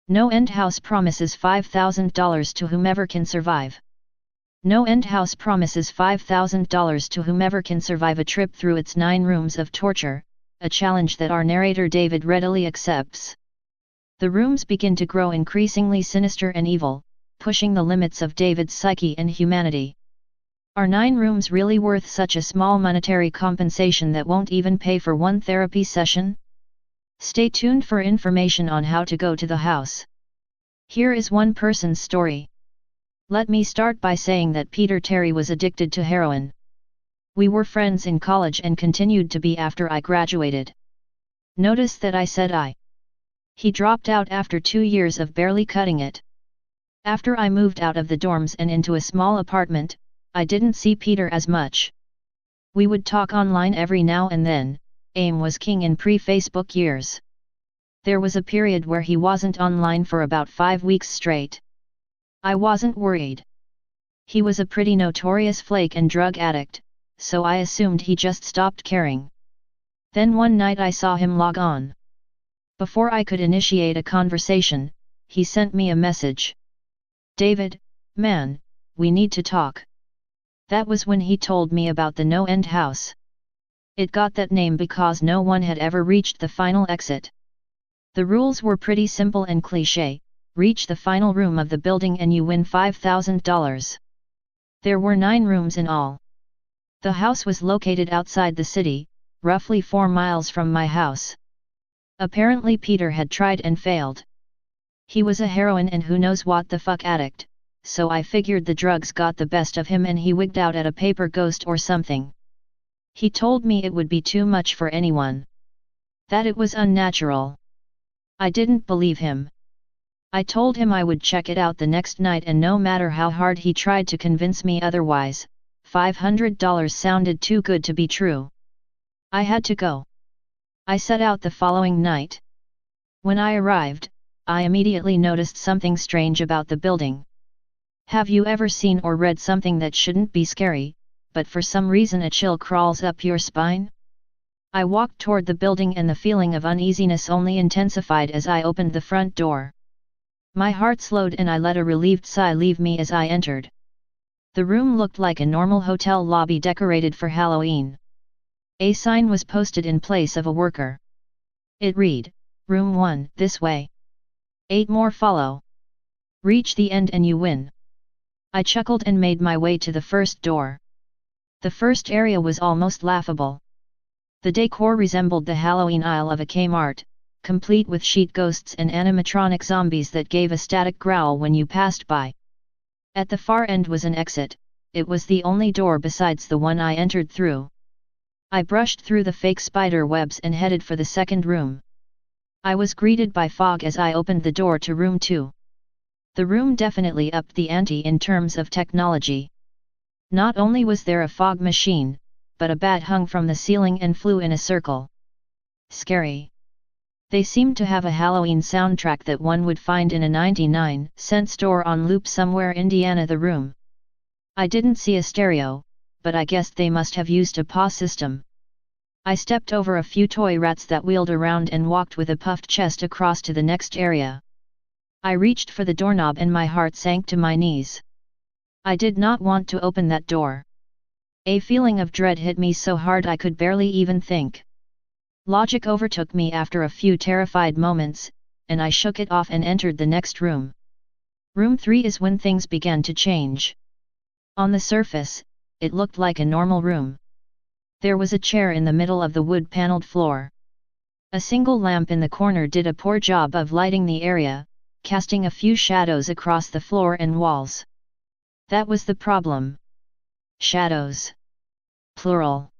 No End House promises $5,000 to whomever can survive. No End House promises $5,000 to whomever can survive a trip through its 9 rooms of torture, a challenge that our narrator David readily accepts. The rooms begin to grow increasingly sinister and evil, pushing the limits of David's psyche and humanity. Are 9 rooms really worth such a small monetary compensation that won't even pay for one therapy session? Stay tuned for information on how to go to the house. Here is one person's story. Let me start by saying that Peter Terry was addicted to heroin. We were friends in college and continued to be after I graduated. Notice that I said I. He dropped out after 2 years of barely cutting it. After I moved out of the dorms and into a small apartment, I didn't see Peter as much. We would talk online every now and then. AIM was king in pre-Facebook years. There was a period where he wasn't online for about 5 weeks straight. I wasn't worried. He was a pretty notorious flake and drug addict, so I assumed he just stopped caring. Then one night I saw him log on. Before I could initiate a conversation, he sent me a message. "David, man, we need to talk." That was when he told me about the No End House. It got that name because no one had ever reached the final exit. The rules were pretty simple and cliché: reach the final room of the building and you win $5,000. There were 9 rooms in all. The house was located outside the city, roughly 4 miles from my house. Apparently Peter had tried and failed. He was a heroin and who knows what the fuck addict, so I figured the drugs got the best of him and he wigged out at a paper ghost or something. He told me it would be too much for anyone. That it was unnatural. I didn't believe him. I told him I would check it out the next night, and no matter how hard he tried to convince me otherwise, $500 sounded too good to be true. I had to go. I set out the following night. When I arrived, I immediately noticed something strange about the building. Have you ever seen or read something that shouldn't be scary, but for some reason a chill crawls up your spine? I walked toward the building and the feeling of uneasiness only intensified as I opened the front door. My heart slowed and I let a relieved sigh leave me as I entered. The room looked like a normal hotel lobby decorated for Halloween. A sign was posted in place of a worker. It read, "Room 1, this way. 8 more follow. Reach the end and you win." I chuckled and made my way to the first door. The first area was almost laughable. The decor resembled the Halloween aisle of a Kmart, complete with sheet ghosts and animatronic zombies that gave a static growl when you passed by. At the far end was an exit. It was the only door besides the one I entered through. I brushed through the fake spider webs and headed for the second room. I was greeted by fog as I opened the door to room 2. The room definitely upped the ante in terms of technology. Not only was there a fog machine, but a bat hung from the ceiling and flew in a circle. Scary. They seemed to have a Halloween soundtrack that one would find in a 99-cent store on loop somewhere in Indiana. The room. I didn't see a stereo, but I guessed they must have used a PA system. I stepped over a few toy rats that wheeled around and walked with a puffed chest across to the next area. I reached for the doorknob and my heart sank to my knees. I did not want to open that door. A feeling of dread hit me so hard I could barely even think. Logic overtook me after a few terrified moments, and I shook it off and entered the next room. Room 3 is when things began to change. On the surface, it looked like a normal room. There was a chair in the middle of the wood-paneled floor. A single lamp in the corner did a poor job of lighting the area, casting a few shadows across the floor and walls. That was the problem. Shadows. Plural.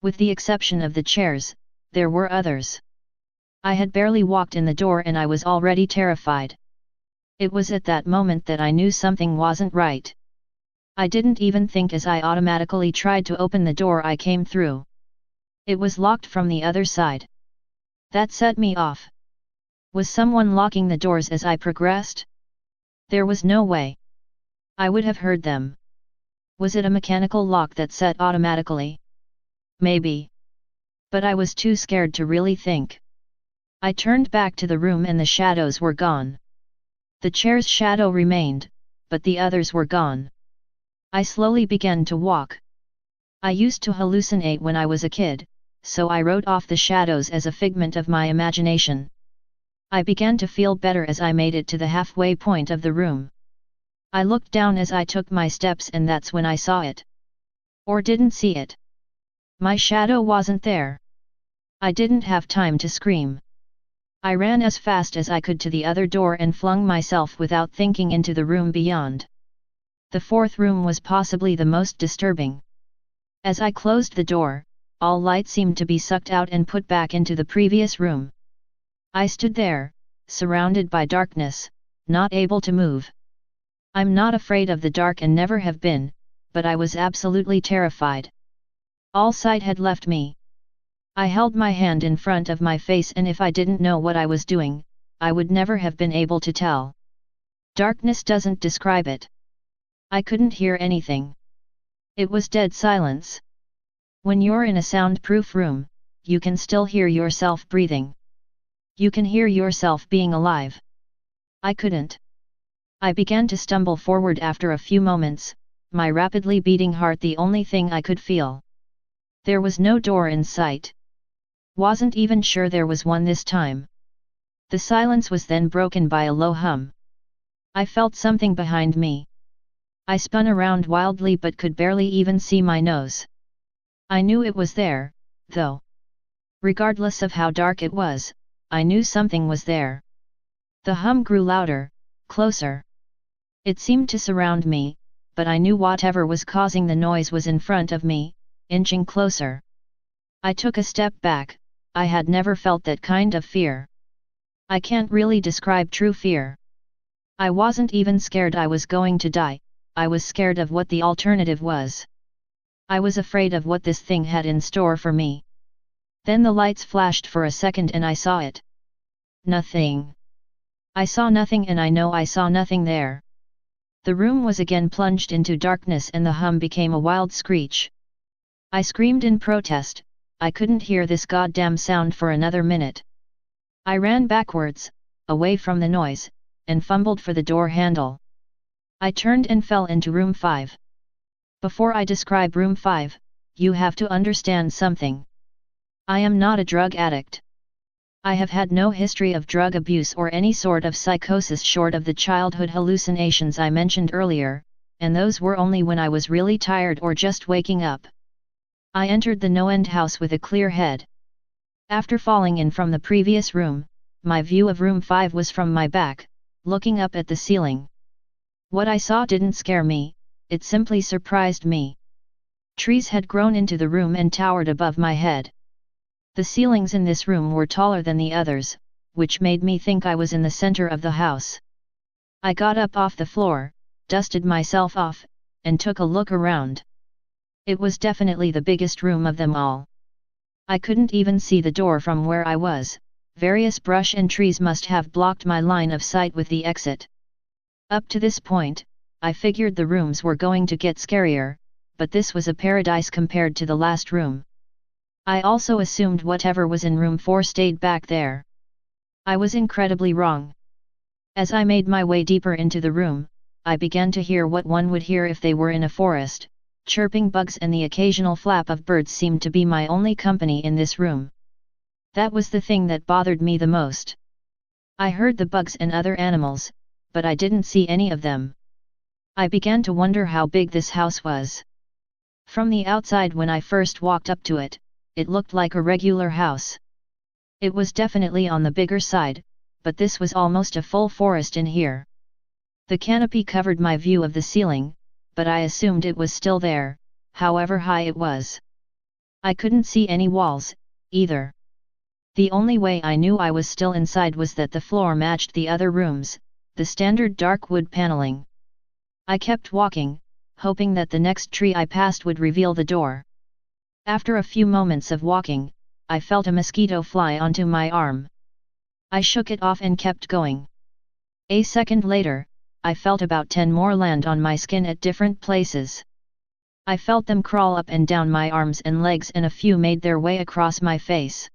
With the exception of the chairs, there were others. I had barely walked in the door and I was already terrified. It was at that moment that I knew something wasn't right. I didn't even think as I automatically tried to open the door I came through. It was locked from the other side. That set me off. Was someone locking the doors as I progressed? There was no way I would have heard them. Was it a mechanical lock that set automatically? Maybe. But I was too scared to really think. I turned back to the room and the shadows were gone. The chair's shadow remained, but the others were gone. I slowly began to walk. I used to hallucinate when I was a kid, so I wrote off the shadows as a figment of my imagination. I began to feel better as I made it to the halfway point of the room. I looked down as I took my steps and that's when I saw it. Or didn't see it. My shadow wasn't there. I didn't have time to scream. I ran as fast as I could to the other door and flung myself without thinking into the room beyond. The fourth room was possibly the most disturbing. As I closed the door, all light seemed to be sucked out and put back into the previous room. I stood there, surrounded by darkness, not able to move. I'm not afraid of the dark and never have been, but I was absolutely terrified. All sight had left me. I held my hand in front of my face and if I didn't know what I was doing, I would never have been able to tell. Darkness doesn't describe it. I couldn't hear anything. It was dead silence. When you're in a soundproof room, you can still hear yourself breathing. You can hear yourself being alive. I couldn't. I began to stumble forward after a few moments, my rapidly beating heart the only thing I could feel. There was no door in sight. Wasn't even sure there was one this time. The silence was then broken by a low hum. I felt something behind me. I spun around wildly but could barely even see my nose. I knew it was there, though. Regardless of how dark it was, I knew something was there. The hum grew louder, closer. It seemed to surround me, but I knew whatever was causing the noise was in front of me, inching closer. I took a step back. I had never felt that kind of fear. I can't really describe true fear. I wasn't even scared I was going to die, I was scared of what the alternative was. I was afraid of what this thing had in store for me. Then the lights flashed for a second and I saw it. Nothing. I saw nothing and I know I saw nothing there. The room was again plunged into darkness and the hum became a wild screech. I screamed in protest. I couldn't hear this goddamn sound for another minute. I ran backwards, away from the noise, and fumbled for the door handle. I turned and fell into room 5. Before I describe room 5, you have to understand something. I am not a drug addict. I have had no history of drug abuse or any sort of psychosis short of the childhood hallucinations I mentioned earlier, and those were only when I was really tired or just waking up. I entered the no-end house with a clear head. After falling in from the previous room, my view of room 5 was from my back, looking up at the ceiling. What I saw didn't scare me, it simply surprised me. Trees had grown into the room and towered above my head. The ceilings in this room were taller than the others, which made me think I was in the center of the house. I got up off the floor, dusted myself off, and took a look around. It was definitely the biggest room of them all. I couldn't even see the door from where I was, various brush and trees must have blocked my line of sight with the exit. Up to this point, I figured the rooms were going to get scarier, but this was a paradise compared to the last room. I also assumed whatever was in room 4 stayed back there. I was incredibly wrong. As I made my way deeper into the room, I began to hear what one would hear if they were in a forest. Chirping bugs and the occasional flap of birds seemed to be my only company in this room. That was the thing that bothered me the most. I heard the bugs and other animals, but I didn't see any of them. I began to wonder how big this house was. From the outside when I first walked up to it, it looked like a regular house. It was definitely on the bigger side, but this was almost a full forest in here. The canopy covered my view of the ceiling, but I assumed it was still there, however high it was. I couldn't see any walls, either. The only way I knew I was still inside was that the floor matched the other rooms, the standard dark wood paneling. I kept walking, hoping that the next tree I passed would reveal the door. After a few moments of walking, I felt a mosquito fly onto my arm. I shook it off and kept going. A second later, I felt about 10 more land on my skin at different places. I felt them crawl up and down my arms and legs, and a few made their way across my face.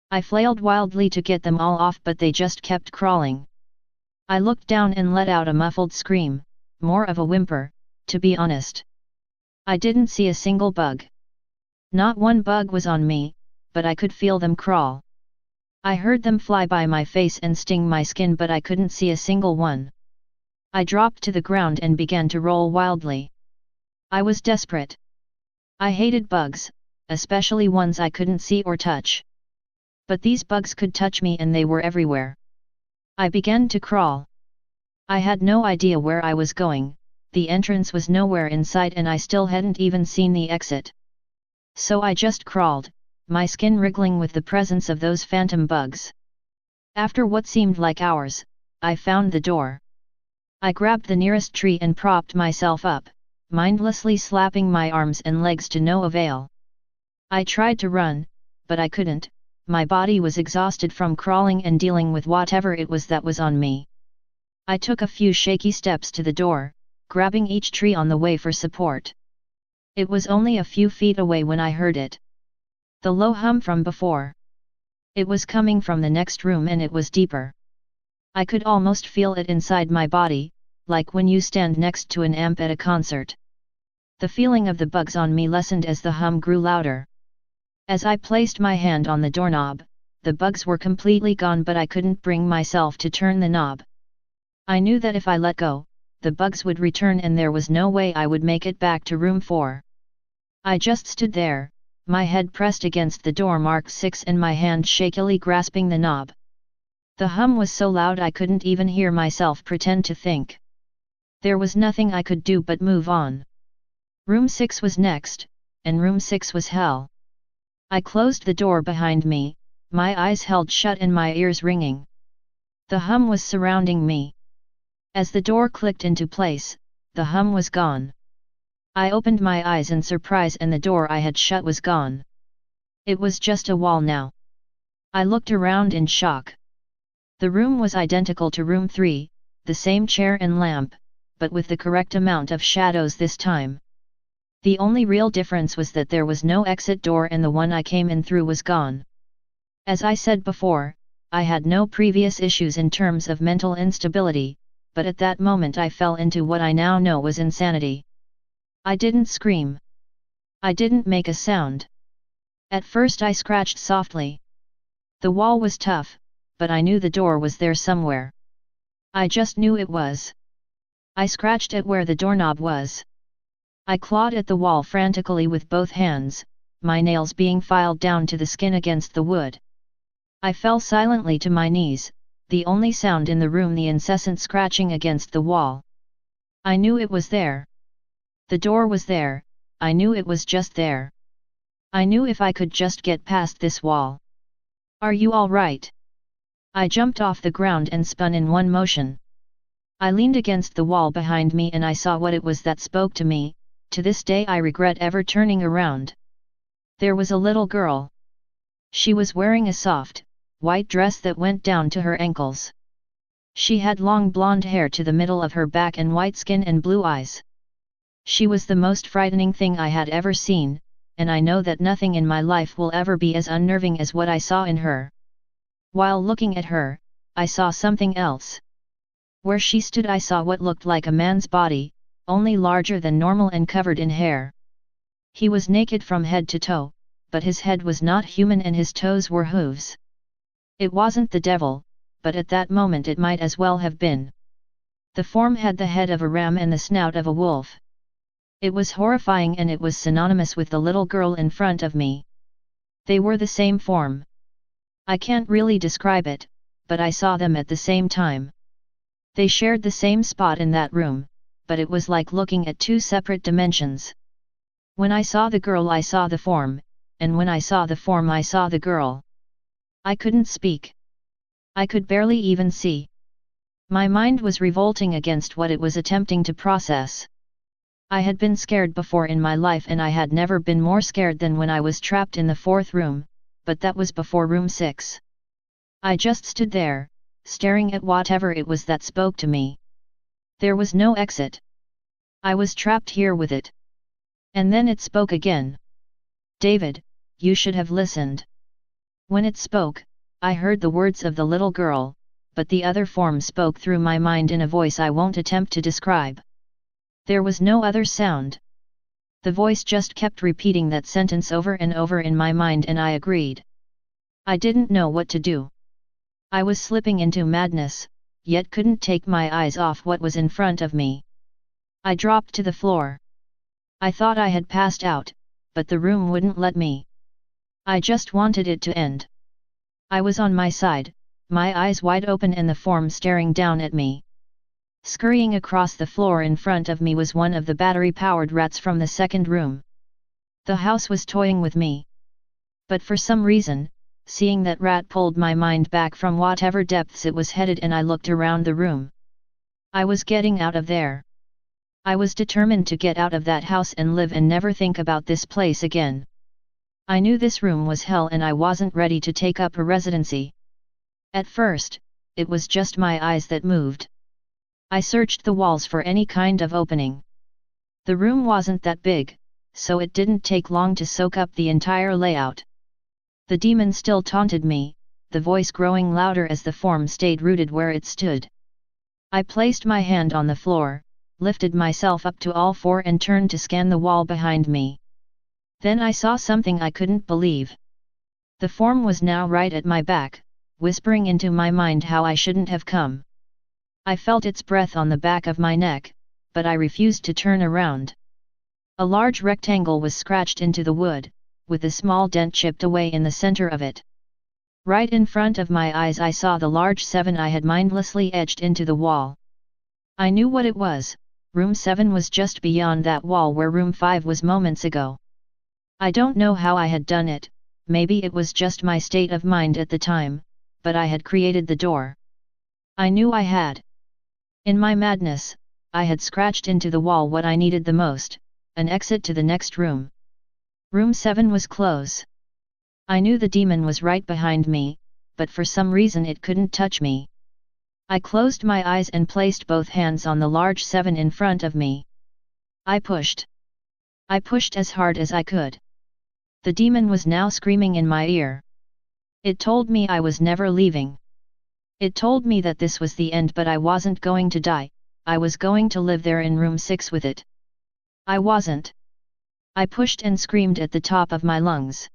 I flailed wildly to get them all off, but they just kept crawling. I looked down and let out a muffled scream, more of a whimper, to be honest. I didn't see a single bug. Not one bug was on me, but I could feel them crawl. I heard them fly by my face and sting my skin, but I couldn't see a single one. I dropped to the ground and began to roll wildly. I was desperate. I hated bugs, especially ones I couldn't see or touch. But these bugs could touch me, and they were everywhere. I began to crawl. I had no idea where I was going, the entrance was nowhere in sight, and I still hadn't even seen the exit. So I just crawled, my skin wriggling with the presence of those phantom bugs. After what seemed like hours, I found the door. I grabbed the nearest tree and propped myself up, mindlessly slapping my arms and legs to no avail. I tried to run, but I couldn't, my body was exhausted from crawling and dealing with whatever it was that was on me. I took a few shaky steps to the door, grabbing each tree on the way for support. It was only a few feet away when I heard it. The low hum from before. It was coming from the next room, and it was deeper. I could almost feel it inside my body, like when you stand next to an amp at a concert. The feeling of the bugs on me lessened as the hum grew louder. As I placed my hand on the doorknob, the bugs were completely gone, but I couldn't bring myself to turn the knob. I knew that if I let go, the bugs would return, and there was no way I would make it back to room 4. I just stood there, my head pressed against the door marked 6 and my hand shakily grasping the knob. The hum was so loud I couldn't even hear myself pretend to think. There was nothing I could do but move on. Room 6 was next, and room 6 was hell. I closed the door behind me, my eyes held shut and my ears ringing. The hum was surrounding me. As the door clicked into place, the hum was gone. I opened my eyes in surprise, and the door I had shut was gone. It was just a wall now. I looked around in shock. The room was identical to room 3, the same chair and lamp, but with the correct amount of shadows this time. The only real difference was that there was no exit door, and the one I came in through was gone. As I said before, I had no previous issues in terms of mental instability, but at that moment I fell into what I now know was insanity. I didn't scream. I didn't make a sound. At first I scratched softly. The wall was tough, but I knew the door was there somewhere. I just knew it was. I scratched at where the doorknob was. I clawed at the wall frantically with both hands, my nails being filed down to the skin against the wood. I fell silently to my knees, the only sound in the room the incessant scratching against the wall. I knew it was there. The door was there, I knew it was just there. I knew if I could just get past this wall. Are you all right? I jumped off the ground and spun in one motion. I leaned against the wall behind me and I saw what it was that spoke to me. To this day I regret ever turning around. There was a little girl. She was wearing a soft, white dress that went down to her ankles. She had long blonde hair to the middle of her back and white skin and blue eyes. She was the most frightening thing I had ever seen, and I know that nothing in my life will ever be as unnerving as what I saw in her. While looking at her, I saw something else. Where she stood I saw what looked like a man's body, only larger than normal and covered in hair. He was naked from head to toe, but his head was not human and his toes were hooves. It wasn't the devil, but at that moment it might as well have been. The form had the head of a ram and the snout of a wolf. It was horrifying, and it was synonymous with the little girl in front of me. They were the same form. I can't really describe it, but I saw them at the same time. They shared the same spot in that room, but it was like looking at two separate dimensions. When I saw the girl I saw the form, and when I saw the form I saw the girl. I couldn't speak. I could barely even see. My mind was revolting against what it was attempting to process. I had been scared before in my life and I had never been more scared than when I was trapped in the fourth room, but that was before room 6. I just stood there, staring at whatever it was that spoke to me. There was no exit. I was trapped here with it. And then it spoke again. David, you should have listened. When it spoke, I heard the words of the little girl, but the other form spoke through my mind in a voice I won't attempt to describe. There was no other sound. The voice just kept repeating that sentence over and over in my mind and I agreed. I didn't know what to do. I was slipping into madness, yet couldn't take my eyes off what was in front of me. I dropped to the floor. I thought I had passed out, but the room wouldn't let me. I just wanted it to end. I was on my side, my eyes wide open and the form staring down at me. Scurrying across the floor in front of me was one of the battery-powered rats from the second room. The house was toying with me. But for some reason, seeing that rat pulled my mind back from whatever depths it was headed and I looked around the room. I was getting out of there. I was determined to get out of that house and live and never think about this place again. I knew this room was hell and I wasn't ready to take up a residency. At first, it was just my eyes that moved. I searched the walls for any kind of opening. The room wasn't that big, so it didn't take long to soak up the entire layout. The demon still taunted me, the voice growing louder as the form stayed rooted where it stood. I placed my hand on the floor, lifted myself up to all four and turned to scan the wall behind me. Then I saw something I couldn't believe. The form was now right at my back, whispering into my mind how I shouldn't have come. I felt its breath on the back of my neck, but I refused to turn around. A large rectangle was scratched into the wood, with a small dent chipped away in the center of it. Right in front of my eyes I saw the large 7 I had mindlessly etched into the wall. I knew what it was, room 7 was just beyond that wall where room 5 was moments ago. I don't know how I had done it, maybe it was just my state of mind at the time, but I had created the door. I knew I had. In my madness, I had scratched into the wall what I needed the most, an exit to the next room. Room 7 was close. I knew the demon was right behind me, but for some reason it couldn't touch me. I closed my eyes and placed both hands on the large 7 in front of me. I pushed. I pushed as hard as I could. The demon was now screaming in my ear. It told me I was never leaving. It told me that this was the end, but I wasn't going to die, I was going to live there in room 6 with it. I wasn't. I pushed and screamed at the top of my lungs.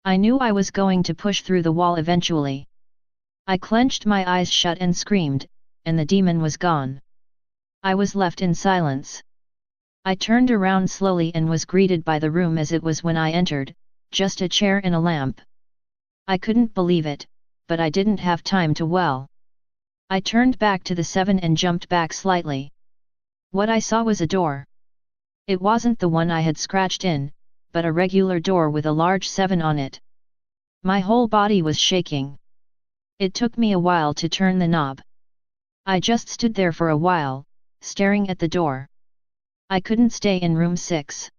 I knew I was going to push through the wall eventually. I clenched my eyes shut and screamed, and the demon was gone. I was left in silence. I turned around slowly and was greeted by the room as it was when I entered, just a chair and a lamp. I couldn't believe it, but I didn't have time to well. I turned back to the 7 and jumped back slightly. What I saw was a door. It wasn't the one I had scratched in, but a regular door with a large 7 on it. My whole body was shaking. It took me a while to turn the knob. I just stood there for a while, staring at the door. I couldn't stay in room 6.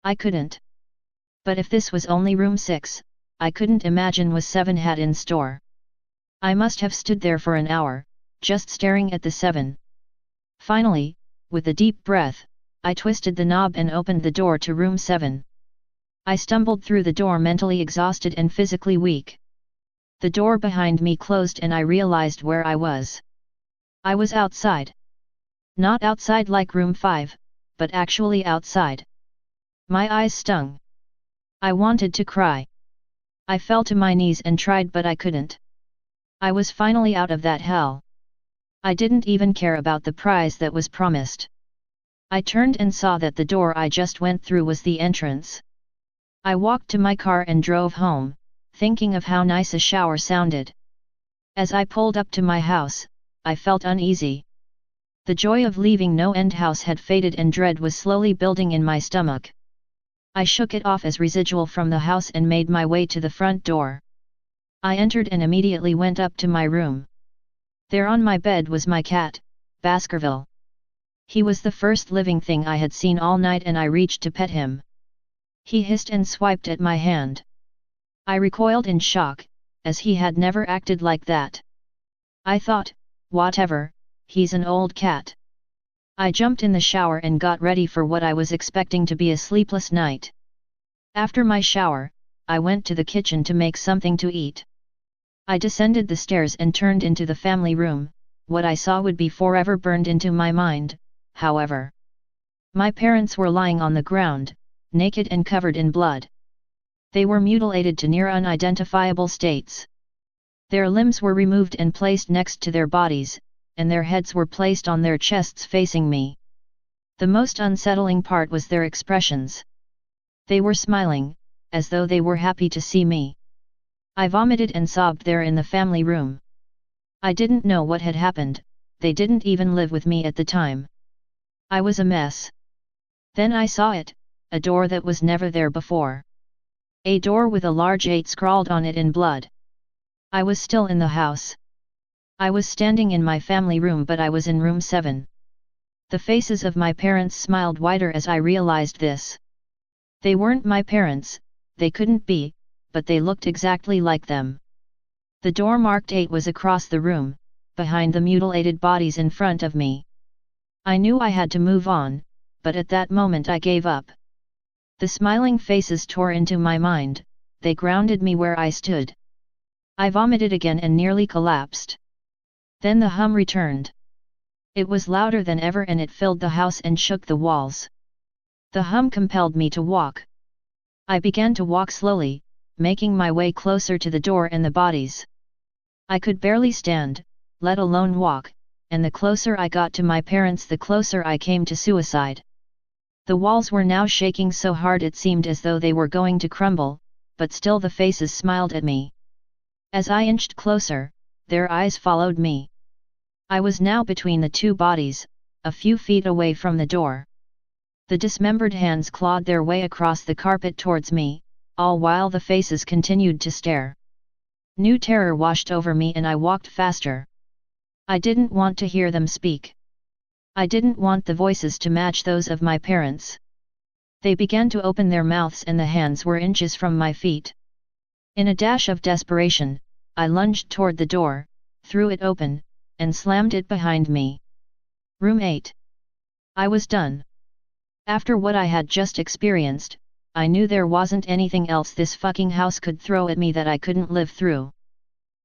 I couldn't. But if this was only room 6, I couldn't imagine what 7 had in store. I must have stood there for an hour, just staring at the 7. Finally, with a deep breath, I twisted the knob and opened the door to room 7. I stumbled through the door mentally exhausted and physically weak. The door behind me closed and I realized where I was. I was outside. Not outside like room 5, but actually outside. My eyes stung. I wanted to cry. I fell to my knees and tried, but I couldn't. I was finally out of that hell. I didn't even care about the prize that was promised. I turned and saw that the door I just went through was the entrance. I walked to my car and drove home, thinking of how nice a shower sounded. As I pulled up to my house, I felt uneasy. The joy of leaving No End House had faded and dread was slowly building in my stomach. I shook it off as residual from the house and made my way to the front door. I entered and immediately went up to my room. There on my bed was my cat, Baskerville. He was the first living thing I had seen all night and I reached to pet him. He hissed and swiped at my hand. I recoiled in shock, as he had never acted like that. I thought, whatever, he's an old cat. I jumped in the shower and got ready for what I was expecting to be a sleepless night. After my shower, I went to the kitchen to make something to eat. I descended the stairs and turned into the family room. What I saw would be forever burned into my mind, however. My parents were lying on the ground, naked and covered in blood. They were mutilated to near unidentifiable states. Their limbs were removed and placed next to their bodies, and their heads were placed on their chests facing me. The most unsettling part was their expressions. They were smiling, as though they were happy to see me. I vomited and sobbed there in the family room. I didn't know what had happened, they didn't even live with me at the time. I was a mess. Then I saw it, a door that was never there before. A door with a large 8 scrawled on it in blood. I was still in the house. I was standing in my family room but I was in room 7. The faces of my parents smiled wider as I realized this. They weren't my parents, they couldn't be, but they looked exactly like them. The door marked 8 was across the room, behind the mutilated bodies in front of me. I knew I had to move on, but at that moment I gave up. The smiling faces tore into my mind, they grounded me where I stood. I vomited again and nearly collapsed. Then the hum returned. It was louder than ever and it filled the house and shook the walls. The hum compelled me to walk. I began to walk slowly, making my way closer to the door and the bodies. I could barely stand, let alone walk, and the closer I got to my parents the closer I came to suicide. The walls were now shaking so hard it seemed as though they were going to crumble, but still the faces smiled at me. As I inched closer, their eyes followed me. I was now between the two bodies, a few feet away from the door. The dismembered hands clawed their way across the carpet towards me, all while the faces continued to stare. New terror washed over me and I walked faster. I didn't want to hear them speak. I didn't want the voices to match those of my parents. They began to open their mouths and the hands were inches from my feet. In a dash of desperation, I lunged toward the door, threw it open, and slammed it behind me. Room 8. I was done. After what I had just experienced, I knew there wasn't anything else this fucking house could throw at me that I couldn't live through.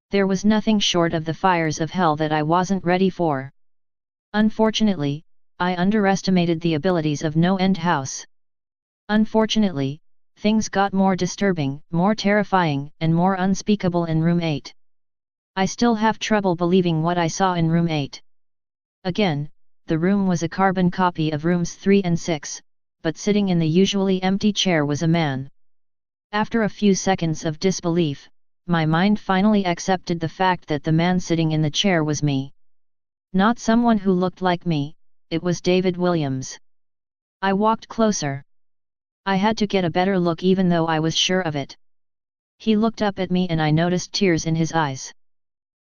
There was nothing short of the fires of hell that I wasn't ready for. Unfortunately, I underestimated the abilities of No End House. Unfortunately, things got more disturbing, more terrifying, and more unspeakable in room 8. I still have trouble believing what I saw in room 8. Again, the room was a carbon copy of rooms 3 and 6, but sitting in the usually empty chair was a man. After a few seconds of disbelief, my mind finally accepted the fact that the man sitting in the chair was me. Not someone who looked like me, it was David Williams. I walked closer. I had to get a better look even though I was sure of it. He looked up at me and I noticed tears in his eyes.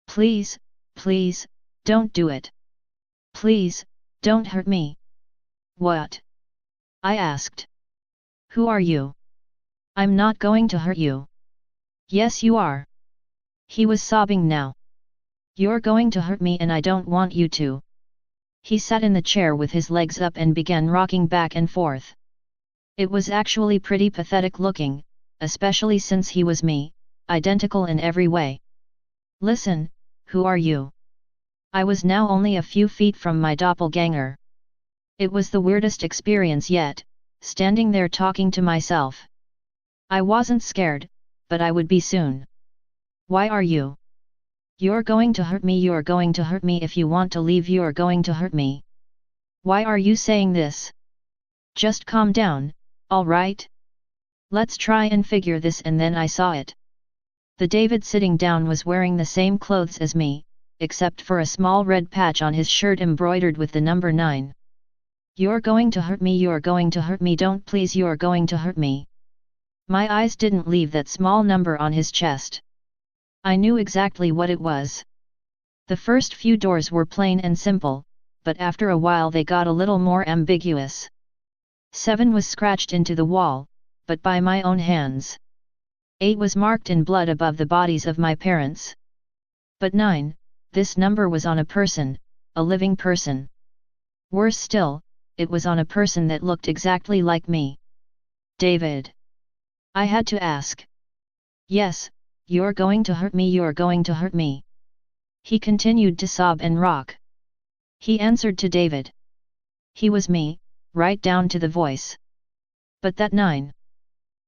Please, please, don't do it. Please, don't hurt me. What? I asked. Who are you? I'm not going to hurt you. Yes you are. He was sobbing now. You're going to hurt me and I don't want you to. He sat in the chair with his legs up and began rocking back and forth. It was actually pretty pathetic looking, especially since he was me, identical in every way. Listen, who are you? I was now only a few feet from my doppelganger. It was the weirdest experience yet, standing there talking to myself. I wasn't scared, but I would be soon. Why are you? You're going to hurt me, you're going to hurt me, if you want to leave you're going to hurt me. Why are you saying this? Just calm down, alright? Let's try and figure this. And then I saw it. The David sitting down was wearing the same clothes as me, except for a small red patch on his shirt embroidered with the number 9. You're going to hurt me, you're going to hurt me, don't please, you're going to hurt me. My eyes didn't leave that small number on his chest. I knew exactly what it was. The first few doors were plain and simple, but after a while they got a little more ambiguous. 7 was scratched into the wall, but by my own hands. 8 was marked in blood above the bodies of my parents. But 9, this number was on a person, a living person. Worse still, it was on a person that looked exactly like me. David. I had to ask. Yes, you're going to hurt me, you're going to hurt me. He continued to sob and rock. He answered to David. He was me, right down to the voice. But that 9.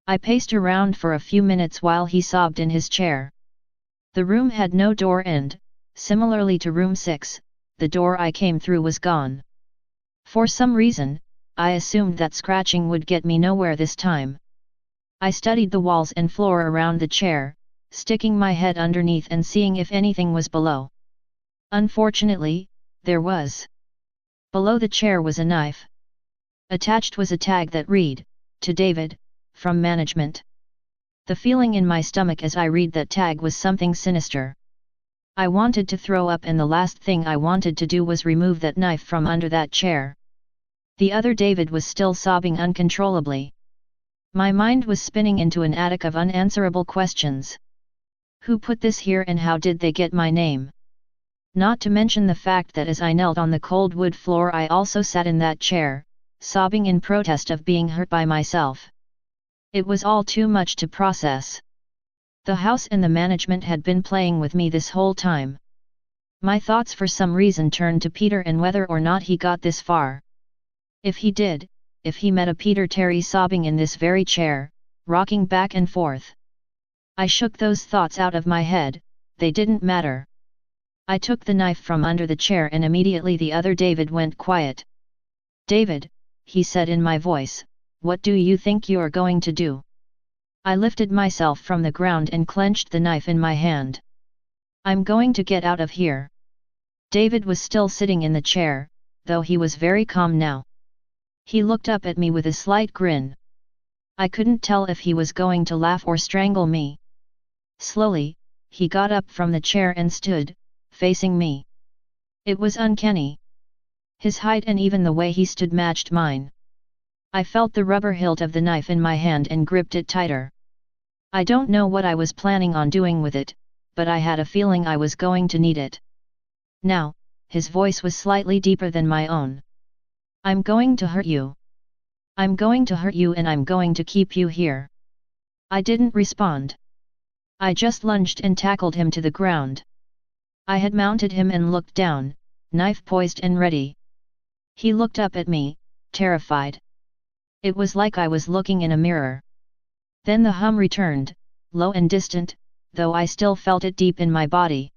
I paced around for a few minutes while he sobbed in his chair. The room had no door and, similarly to room 6, the door I came through was gone. For some reason, I assumed that scratching would get me nowhere this time. I studied the walls and floor around the chair, sticking my head underneath and seeing if anything was below. Unfortunately, there was. Below the chair was a knife. Attached was a tag that read, "To David, from management." The feeling in my stomach as I read that tag was something sinister. I wanted to throw up, and the last thing I wanted to do was remove that knife from under that chair. The other David was still sobbing uncontrollably. My mind was spinning into an attic of unanswerable questions. Who put this here and how did they get my name? Not to mention the fact that as I knelt on the cold wood floor I also sat in that chair, sobbing in protest of being hurt by myself. It was all too much to process. The house and the management had been playing with me this whole time. My thoughts for some reason turned to Peter and whether or not he got this far. If he did, if he met a Peter Terry sobbing in this very chair, rocking back and forth. I shook those thoughts out of my head, they didn't matter. I took the knife from under the chair and immediately the other David went quiet. "David," he said in my voice, "what do you think you're going to do?" I lifted myself from the ground and clenched the knife in my hand. "I'm going to get out of here." David was still sitting in the chair, though he was very calm now. He looked up at me with a slight grin. I couldn't tell if he was going to laugh or strangle me. Slowly, he got up from the chair and stood, facing me. It was uncanny. His height and even the way he stood matched mine. I felt the rubber hilt of the knife in my hand and gripped it tighter. I don't know what I was planning on doing with it, but I had a feeling I was going to need it. Now, his voice was slightly deeper than my own. "I'm going to hurt you. I'm going to hurt you and I'm going to keep you here." I didn't respond. I just lunged and tackled him to the ground. I had mounted him and looked down, knife poised and ready. He looked up at me, terrified. It was like I was looking in a mirror. Then the hum returned, low and distant, though I still felt it deep in my body.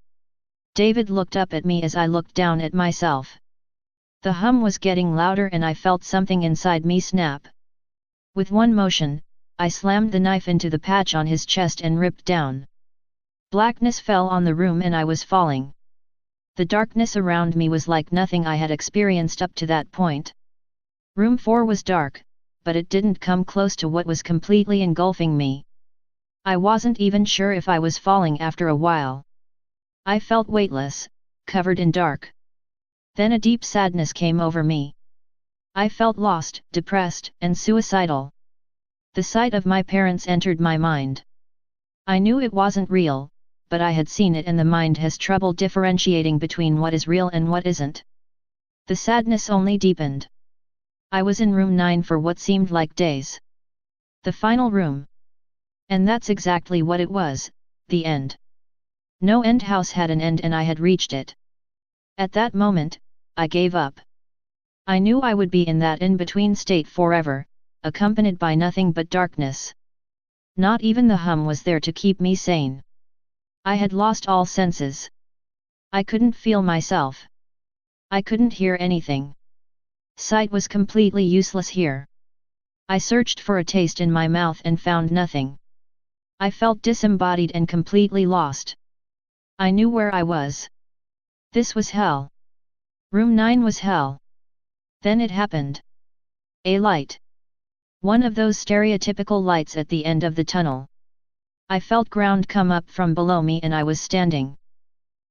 David looked up at me as I looked down at myself. The hum was getting louder and I felt something inside me snap. With one motion, I slammed the knife into the patch on his chest and ripped down. Blackness fell on the room and I was falling. The darkness around me was like nothing I had experienced up to that point. Room 4 was dark, but it didn't come close to what was completely engulfing me. I wasn't even sure if I was falling after a while. I felt weightless, covered in dark. Then a deep sadness came over me. I felt lost, depressed, and suicidal. The sight of my parents entered my mind. I knew it wasn't real, but I had seen it and the mind has trouble differentiating between what is real and what isn't. The sadness only deepened. I was in room 9 for what seemed like days. The final room. And that's exactly what it was, the end. No end house had an end and I had reached it. At that moment, I gave up. I knew I would be in that in-between state forever, accompanied by nothing but darkness. Not even the hum was there to keep me sane. I had lost all senses. I couldn't feel myself. I couldn't hear anything. Sight was completely useless here. I searched for a taste in my mouth and found nothing. I felt disembodied and completely lost. I knew where I was. This was hell. Room 9 was hell. Then it happened. A light. One of those stereotypical lights at the end of the tunnel. I felt ground come up from below me and I was standing.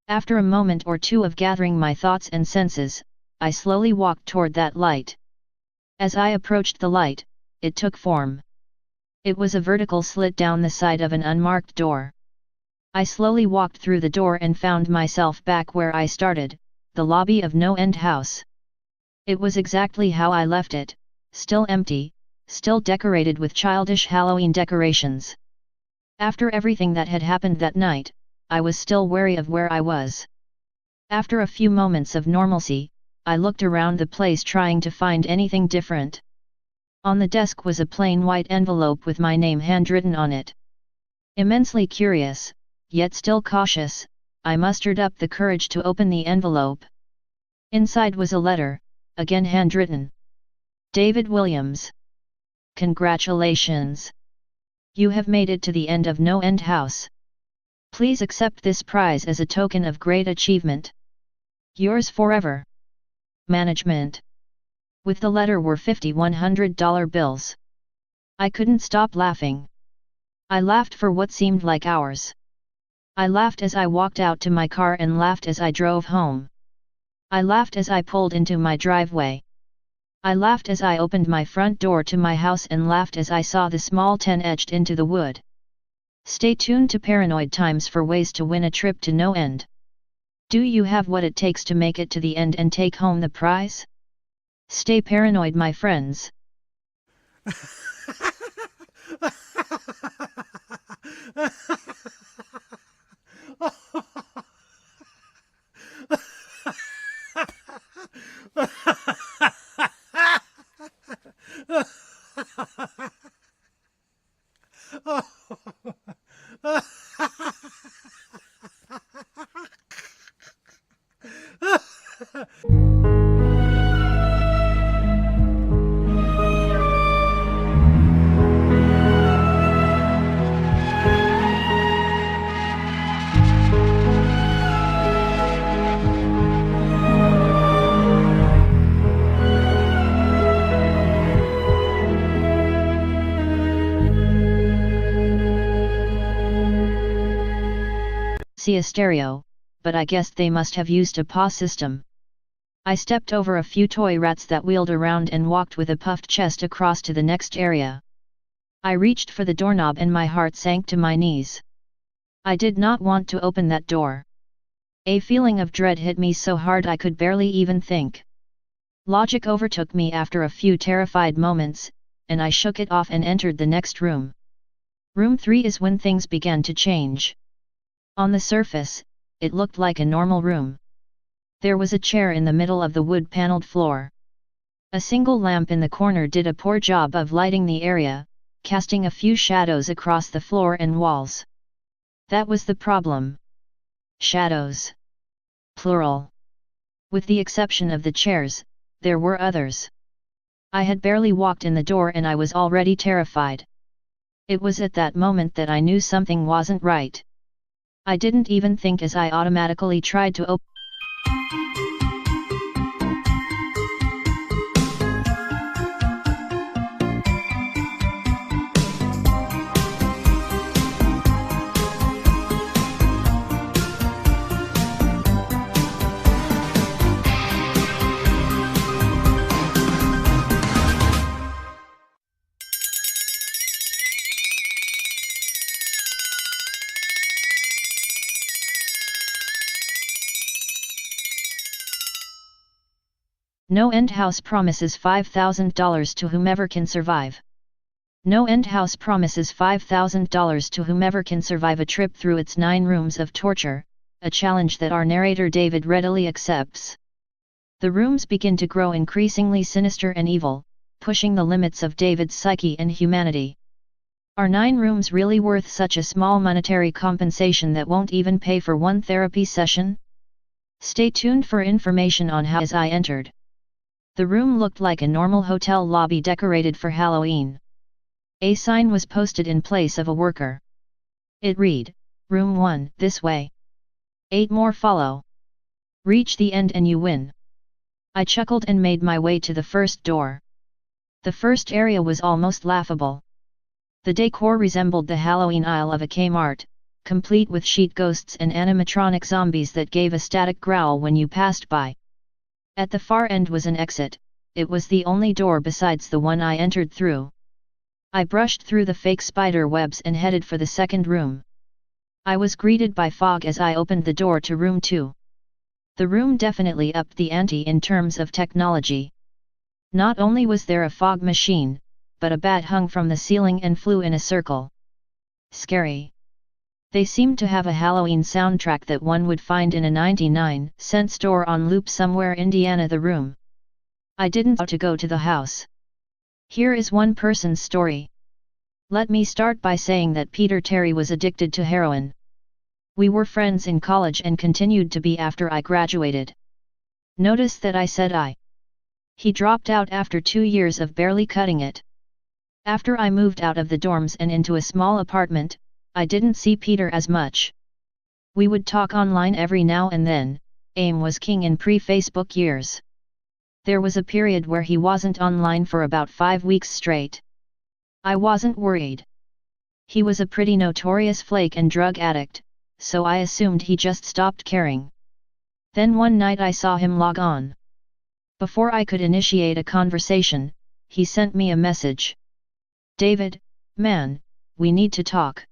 After a moment or two of gathering my thoughts and senses, I slowly walked toward that light. As I approached the light, it took form. It was a vertical slit down the side of an unmarked door. I slowly walked through the door and found myself back where I started, the lobby of No End House. It was exactly how I left it, still empty, still decorated with childish Halloween decorations. After everything that had happened that night, I was still wary of where I was. After a few moments of normalcy, I looked around the place trying to find anything different. On the desk was a plain white envelope with my name handwritten on it. Immensely curious, yet still cautious, I mustered up the courage to open the envelope. Inside was a letter, again handwritten. David Williams. Congratulations! You have made it to the end of No End House. Please accept this prize as a token of great achievement. Yours forever. Management. With the letter were 50 $100 bills. I couldn't stop laughing. I laughed for what seemed like hours. I laughed as I walked out to my car and laughed as I drove home. I laughed as I pulled into my driveway. I laughed as I opened my front door to my house and laughed as I saw the small 10 etched into the wood. Stay tuned to Paranoid Times for ways to win a trip to No End. Do you have what it takes to make it to the end and take home the prize? Stay paranoid, my friends. See a stereo, but I guessed they must have used a PA system. I stepped over a few toy rats that wheeled around and walked with a puffed chest across to the next area. I reached for the doorknob and my heart sank to my knees. I did not want to open that door. A feeling of dread hit me so hard I could barely even think. Logic overtook me after a few terrified moments, and I shook it off and entered the next room. Room 3 is when things began to change. On the surface, it looked like a normal room. There was a chair in the middle of the wood-paneled floor. A single lamp in the corner did a poor job of lighting the area, casting a few shadows across the floor and walls. That was the problem. Shadows. Plural. With the exception of the chairs, there were others. I had barely walked in the door and I was already terrified. It was at that moment that I knew something wasn't right. I didn't even think as I automatically tried to open. No End House promises $5,000 to whomever can survive. No End House promises $5,000 to whomever can survive a trip through its 9 rooms of torture, a challenge that our narrator David readily accepts. The rooms begin to grow increasingly sinister and evil, pushing the limits of David's psyche and humanity. Are 9 rooms really worth such a small monetary compensation that won't even pay for one therapy session? Stay tuned for information on how. As I entered, the room looked like a normal hotel lobby decorated for Halloween. A sign was posted in place of a worker. It read, "Room 1, this way. 8 more follow. Reach the end and you win." I chuckled and made my way to the first door. The first area was almost laughable. The decor resembled the Halloween aisle of a Kmart, complete with sheet ghosts and animatronic zombies that gave a static growl when you passed by. At the far end was an exit. It was the only door besides the one I entered through. I brushed through the fake spider webs and headed for the second room. I was greeted by fog as I opened the door to room 2. The room definitely upped the ante in terms of technology. Not only was there a fog machine, but a bat hung from the ceiling and flew in a circle. Scary. They seemed to have a Halloween soundtrack that one would find in a 99-cent store on loop somewhere in Indiana. The room. I didn't want to go to the house. Here is one person's story. Let me start by saying that Peter Terry was addicted to heroin. We were friends in college and continued to be after I graduated. Notice that I said I. He dropped out after 2 years of barely cutting it. After I moved out of the dorms and into a small apartment, I didn't see Peter as much. We would talk online every now and then. AIM was king in pre-Facebook years. There was a period where he wasn't online for about 5 weeks straight. I wasn't worried. He was a pretty notorious flake and drug addict, so I assumed he just stopped caring. Then one night I saw him log on. Before I could initiate a conversation, he sent me a message. "David, man, we need to talk."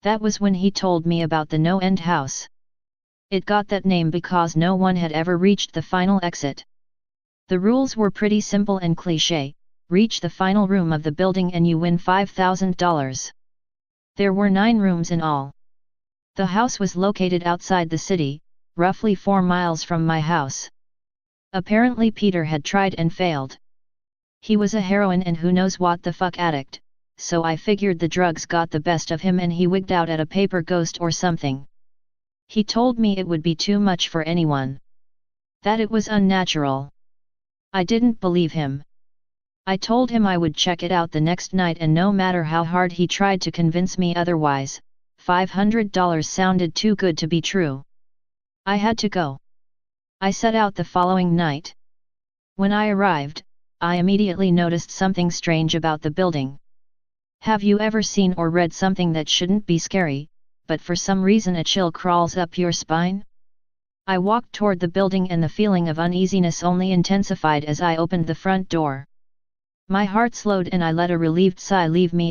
That was when he told me about the No End House. It got that name because no one had ever reached the final exit. The rules were pretty simple and cliché: reach the final room of the building and you win $5,000. There were 9 rooms in all. The house was located outside the city, roughly 4 miles from my house. Apparently Peter had tried and failed. He was a heroin and who knows what the fuck addict, so I figured the drugs got the best of him and he wigged out at a paper ghost or something. He told me it would be too much for anyone. That it was unnatural. I didn't believe him. I told him I would check it out the next night, and no matter how hard he tried to convince me otherwise, $500 sounded too good to be true. I had to go. I set out the following night. When I arrived, I immediately noticed something strange about the building. Have you ever seen or read something that shouldn't be scary, but for some reason a chill crawls up your spine? I walked toward the building and the feeling of uneasiness only intensified as I opened the front door. My heart slowed and I let a relieved sigh leave me.